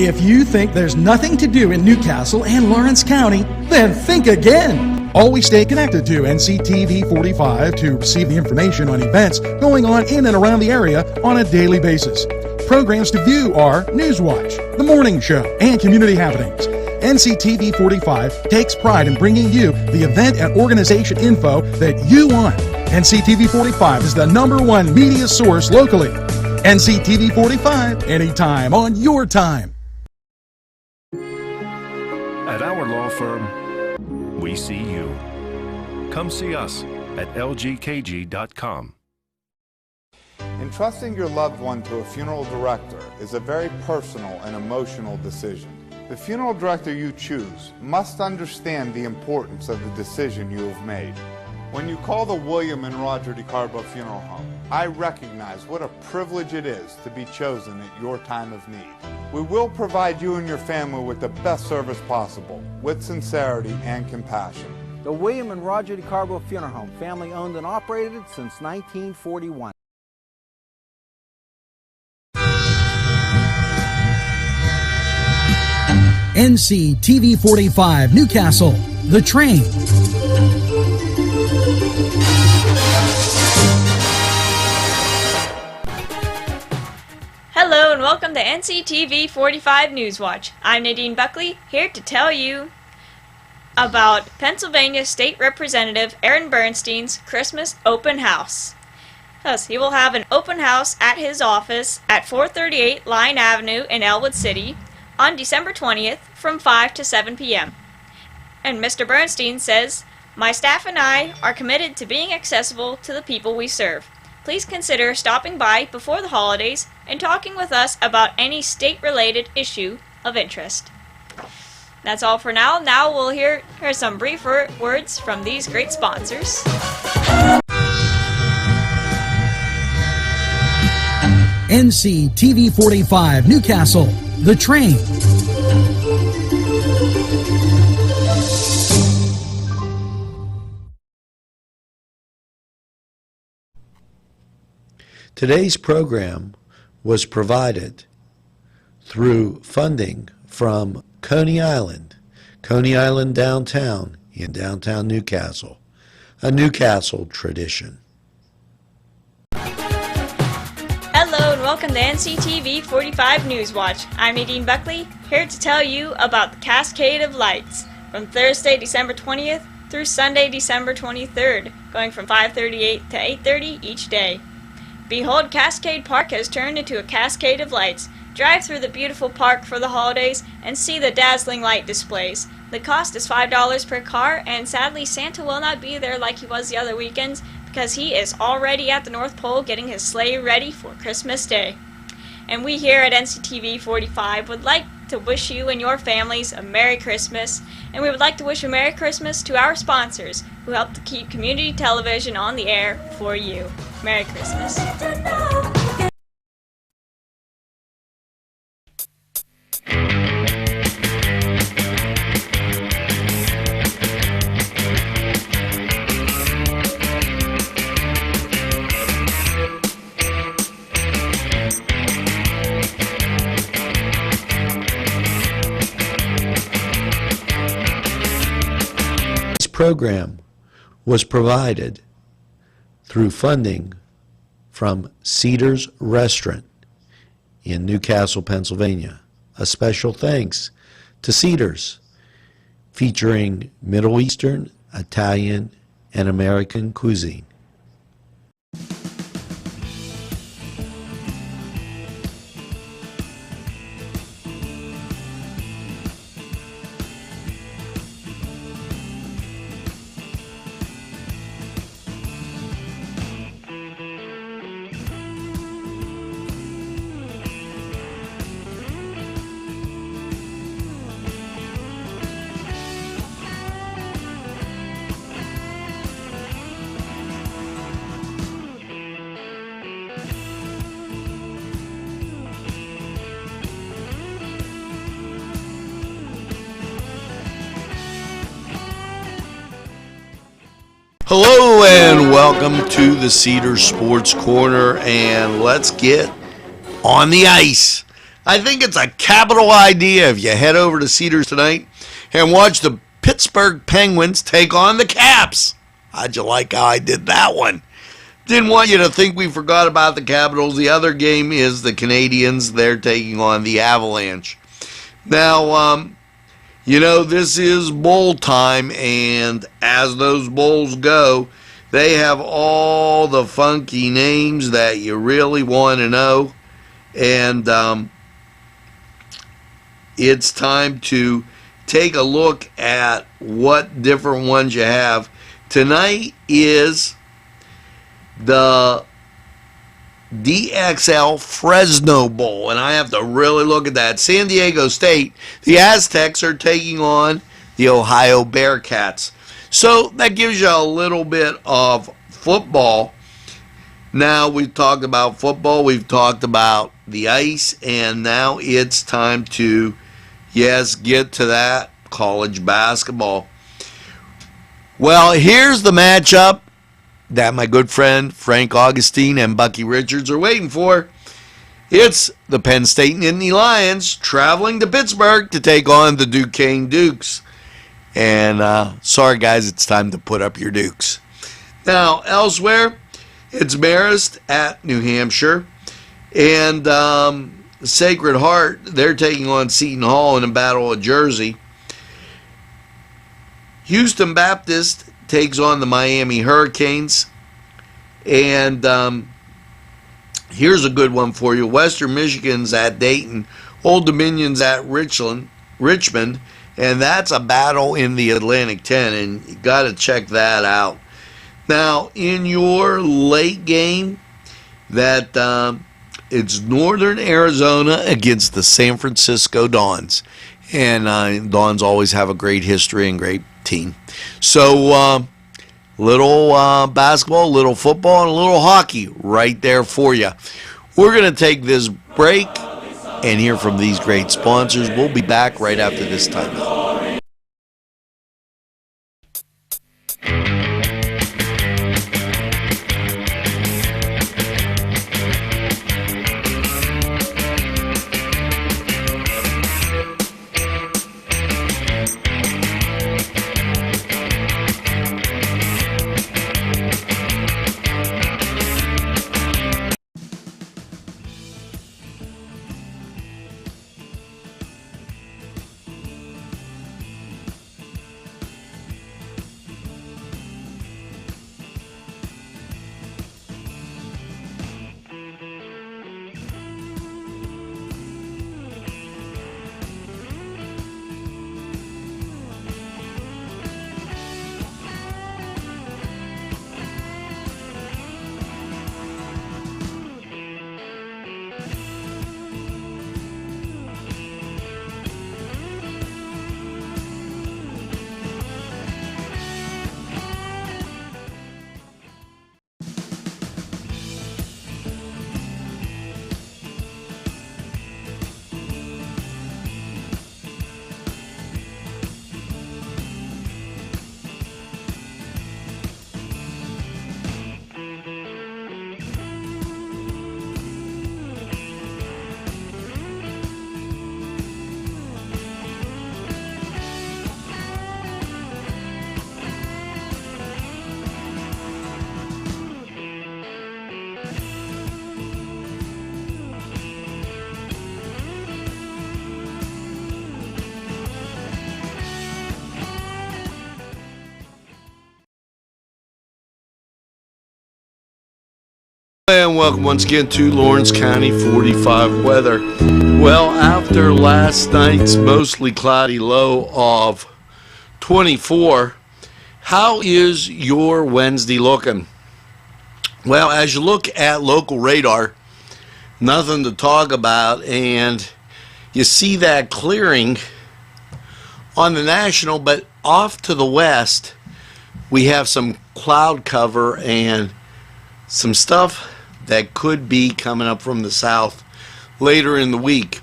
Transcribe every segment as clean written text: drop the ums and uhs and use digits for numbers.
If you think there's nothing to do in Newcastle and Lawrence County, then think again. Always stay connected to NCTV45 to receive the information on events going on in and around the area on a daily basis. Programs to view are NewsWatch, The Morning Show, and Community Happenings. NCTV45 takes pride in bringing you the event and organization info that you want. NCTV45 is the #1 media source locally. NCTV45, anytime on your time. At our law firm, we see you. Come see us at lgkg.com. Entrusting your loved one to a funeral director is a very personal and emotional decision. The funeral director you choose must understand the importance of the decision you have made. When you call the William and Roger DeCarbo Funeral Home, I recognize what a privilege it is to be chosen at your time of need. We will provide you and your family with the best service possible, with sincerity and compassion. The William and Roger DeCarbo Funeral Home, family owned and operated since 1941. NCTV45 Newcastle, The Train. Hello and welcome to NCTV45 NewsWatch. I'm Nadine Buckley, here to tell you about Pennsylvania State Representative Aaron Bernstein's Christmas open house. Thus, he will have an open house at his office at 438 Line Avenue in Elwood City on December 20th from 5 to 7 p.m. And Mr. Bernstein says, "My staff and I are committed to being accessible to the people we serve. Please consider stopping by before the holidays and talking with us about any state-related issue of interest." That's all for now. Now we'll hear some brief words from these great sponsors. NCTV45 Newcastle, The Train. Today's program was provided through funding from Coney Island downtown in downtown Newcastle, a Newcastle tradition. Hello and welcome to NCTV45 Newswatch. I'm Nadine Buckley, here to tell you about the Cascade of Lights from Thursday, December 20th through Sunday, December 23rd, going from 5:38 to 8:30 each day. Behold, Cascade Park has turned into a cascade of lights. Drive through the beautiful park for the holidays and see the dazzling light displays. The cost is $5 per car, and sadly Santa will not be there like he was the other weekends because he is already at the North Pole getting his sleigh ready for Christmas Day. And we here at NCTV45 would like to wish you and your families a Merry Christmas, and we would like to wish a Merry Christmas to our sponsors who help to keep community television on the air for you. Merry Christmas. This program was provided through funding from Cedars Restaurant in Newcastle, Pennsylvania. A special thanks to Cedars, featuring Middle Eastern, Italian, and American cuisine. Hello and welcome to the Cedars Sports Corner, and let's get on the ice. I think it's a capital idea if you head over to Cedars tonight and watch the Pittsburgh Penguins take on the Caps. How'd you like how I did that one? Didn't want you to think we forgot about the Capitals. The other game is the Canadiens. They're taking on the Avalanche. Now, this is bowl time, and as those bowls go, they have all the funky names that you really want to know. And it's time to take a look at what different ones you have. Tonight is the DXL Fresno Bowl, and I have to really look at that. San Diego State, the Aztecs are taking on the Ohio Bearcats. So that gives you a little bit of football. Now we've talked about football, we've talked about the ice, and now it's time to, get to that college basketball. Well, here's the matchup that my good friend Frank Augustine and Bucky Richards are waiting for. It's the Penn State Nittany Lions traveling to Pittsburgh to take on the Duquesne Dukes. And sorry, guys, it's time to put up your Dukes. Now, elsewhere, it's Marist at New Hampshire. And Sacred Heart, they're taking on Seton Hall in a Battle of Jersey. Houston Baptist takes on the Miami Hurricanes. And here's a good one for you. Western Michigan's at Dayton. Old Dominion's at Richmond. And that's a battle in the Atlantic 10. And you got to check that out. Now, in your late game, it's Northern Arizona against the San Francisco Dons. And Dons always have a great history and great team. So, little basketball, little football, and a little hockey right there for you. We're going to take this break and hear from these great sponsors. We'll be back right after this timeout. And welcome once again to Lawrence County 45 weather. Well, after last night's mostly cloudy low of 24, how is your Wednesday looking? Well, as you look at local radar, nothing to talk about, and you see that clearing on the national, but off to the west, we have some cloud cover and some stuff that could be coming up from the south later in the week.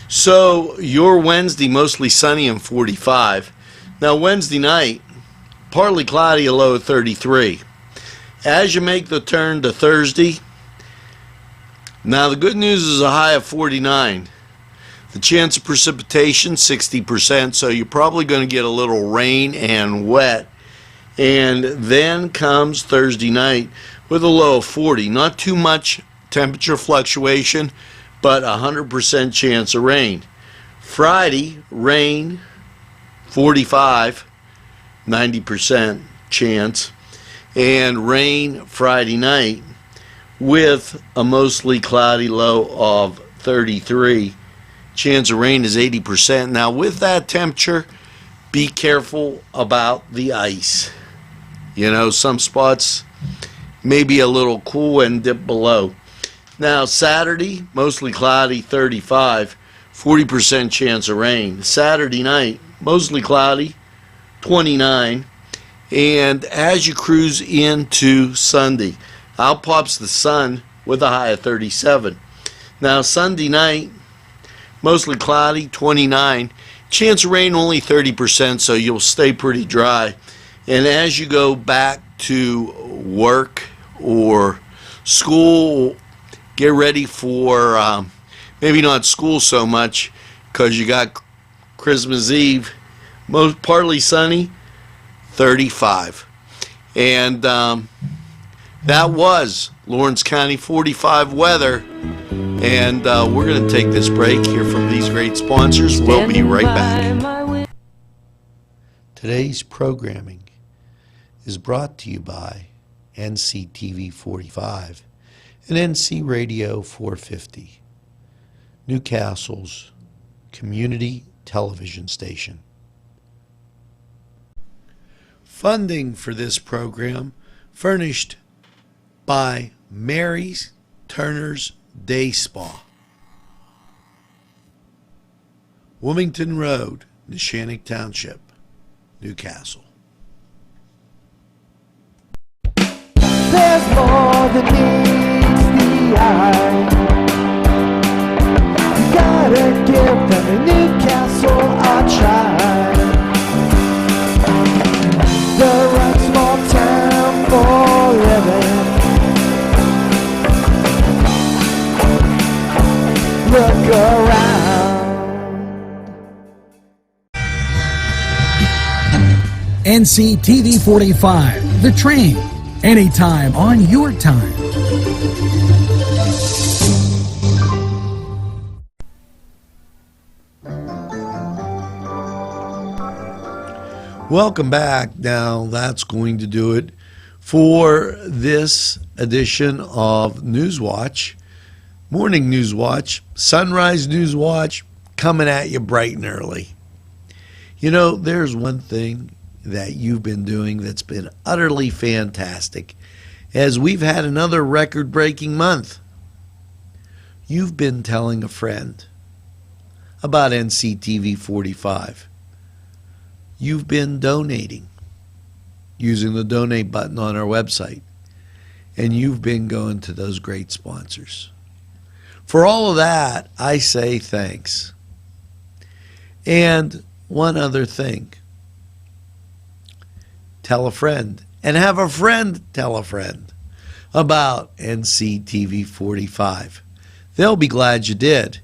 So your Wednesday mostly sunny and 45. Now Wednesday night, partly cloudy, a low of 33. As you make the turn to Thursday, now the good news is a high of 49. The chance of precipitation, 60%, so you're probably going to get a little rain and wet. And then comes Thursday night with a low of 40. Not too much temperature fluctuation, but 100% chance of rain. Friday, rain, 45, 90% chance. And rain Friday night with a mostly cloudy low of 33. Chance of rain is 80%. Now with that temperature, be careful about the ice. You know, some spots may be a little cool and dip below. Now Saturday, mostly cloudy, 35, 40% chance of rain. Saturday night, mostly cloudy, 29. And as you cruise into Sunday, out pops the sun with a high of 37. Now Sunday night, mostly cloudy, 29. Chance of rain only 30%, so you'll stay pretty dry. And as you go back to work or school, get ready for maybe not school so much because you got Christmas Eve, most partly sunny, 35. And that was Lawrence County 45 weather. And we're going to take this break, hear from these great sponsors. We'll be right back. Today's programming is brought to you by NCTV45 and NC Radio 450, Newcastle's community television station. Funding for this program furnished by Mary's Turner's Day Spa, Wilmington Road, Neshannock Township, Newcastle. There's more than meets the eye. You gotta give them a Newcastle a try. The right small town for living. Look around. NCTV 45, The Train. Anytime on your time. Welcome back. Now that's going to do it for this edition of NewsWatch. Morning NewsWatch, Sunrise NewsWatch, coming at you bright and early. You know, there's one thing that you've been doing that's been utterly fantastic, as we've had another record-breaking month. You've been telling a friend about NCTV 45. You've been donating using the donate button on our website, and you've been going to those great sponsors. For all of that, I say thanks. And one other thing. Tell a friend, and have a friend tell a friend about NCTV 45. They'll be glad you did.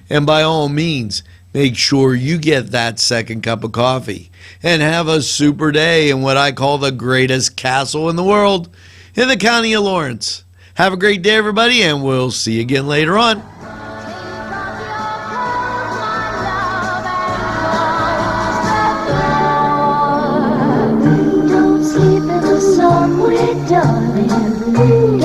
And by all means, make sure you get that second cup of coffee and have a super day in what I call the greatest castle in the world, in the county of Lawrence. Have a great day, everybody, and we'll see you again later on. Don't sleep in the sun, darling.